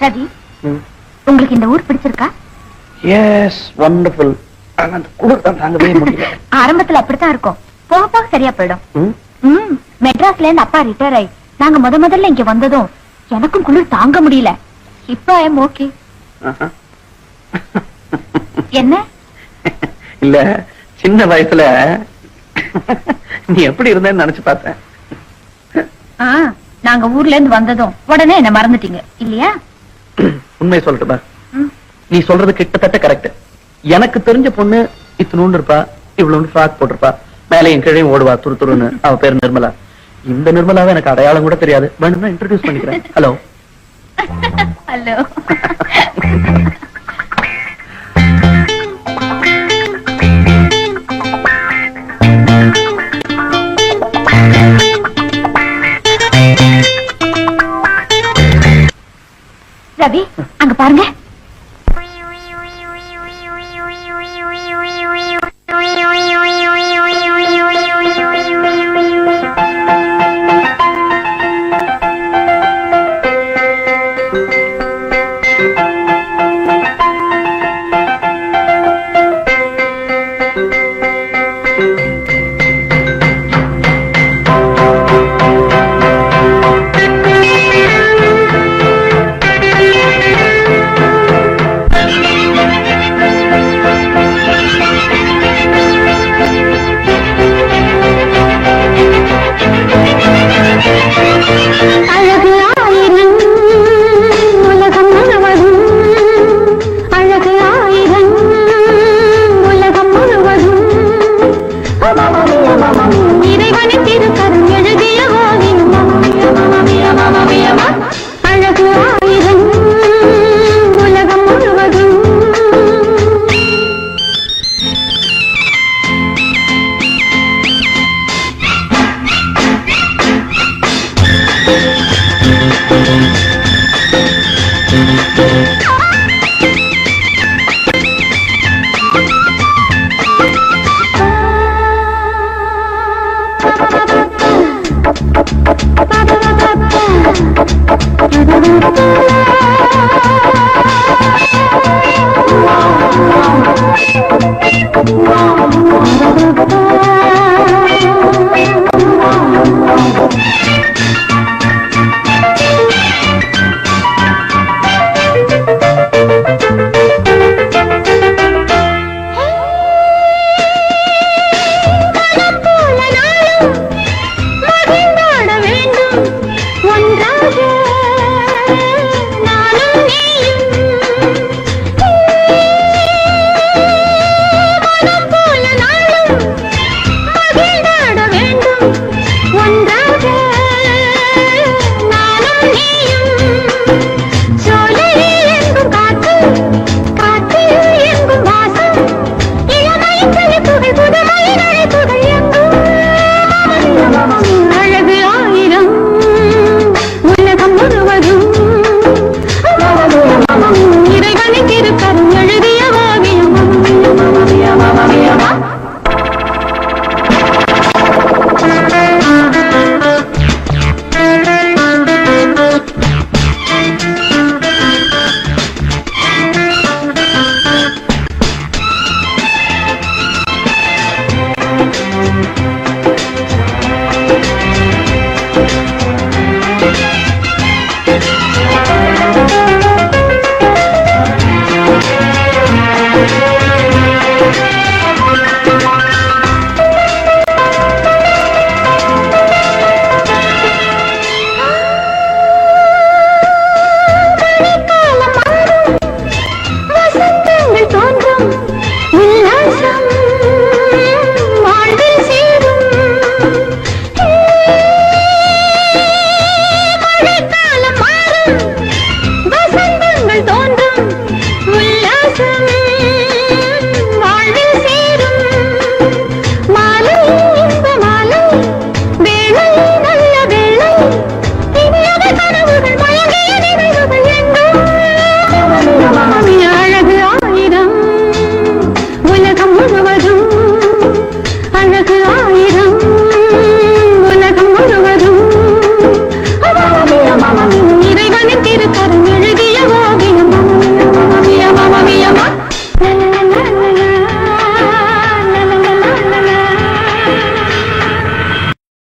ரவி, உங்களுக்கு இந்த ஊர் பிடிச்சிருக்கா? Yes, wonderful. ஆனா அந்த குளிர் தான் தாங்கவே முடியல. ஆரம்பத்துல அப்படித்தான் இருக்கும், போக போக சரியா போயிடும். மெட்ராஸ்ல இருந்து அப்பா ரிட்டையர் ஆயி நாங்க முதல்ல இங்க வந்ததும் எனக்கும் குளிர் தாங்க முடியல. இப்ப ஐம் ஓகே. என்ன இல்ல, சின்ன வயசுல நீ எப்படி இருந்தேன்னு நினைச்சு பார்த்தேன். நாங்க ஊர்ல இருந்து வந்ததும் உடனே என்ன மறந்துட்டீங்க இல்லையா? உண்மை சொல்லட்டுமா? நீ சொல்றது கிட்டத்தட்ட கரெக்ட். எனக்கு தெரிஞ்ச பொண்ணு இத்தனூண்டு இருப்பா, இவ்வளவு ஃப்ராக் போட்டிருப்பா, மேலையும் கீழையும் ஓடுவா துரு துருன்னு. அவ பேரு நிர்மலா. இந்த நிர்மலாவை எனக்கு அடையாளம் கூட தெரியாது. வேணும்னா இன்ட்ரோடியூஸ் பண்ணிக்கிறேன். ஹலோ. ஹலோ. ரவி, அங்க பாருங்க. Thank you.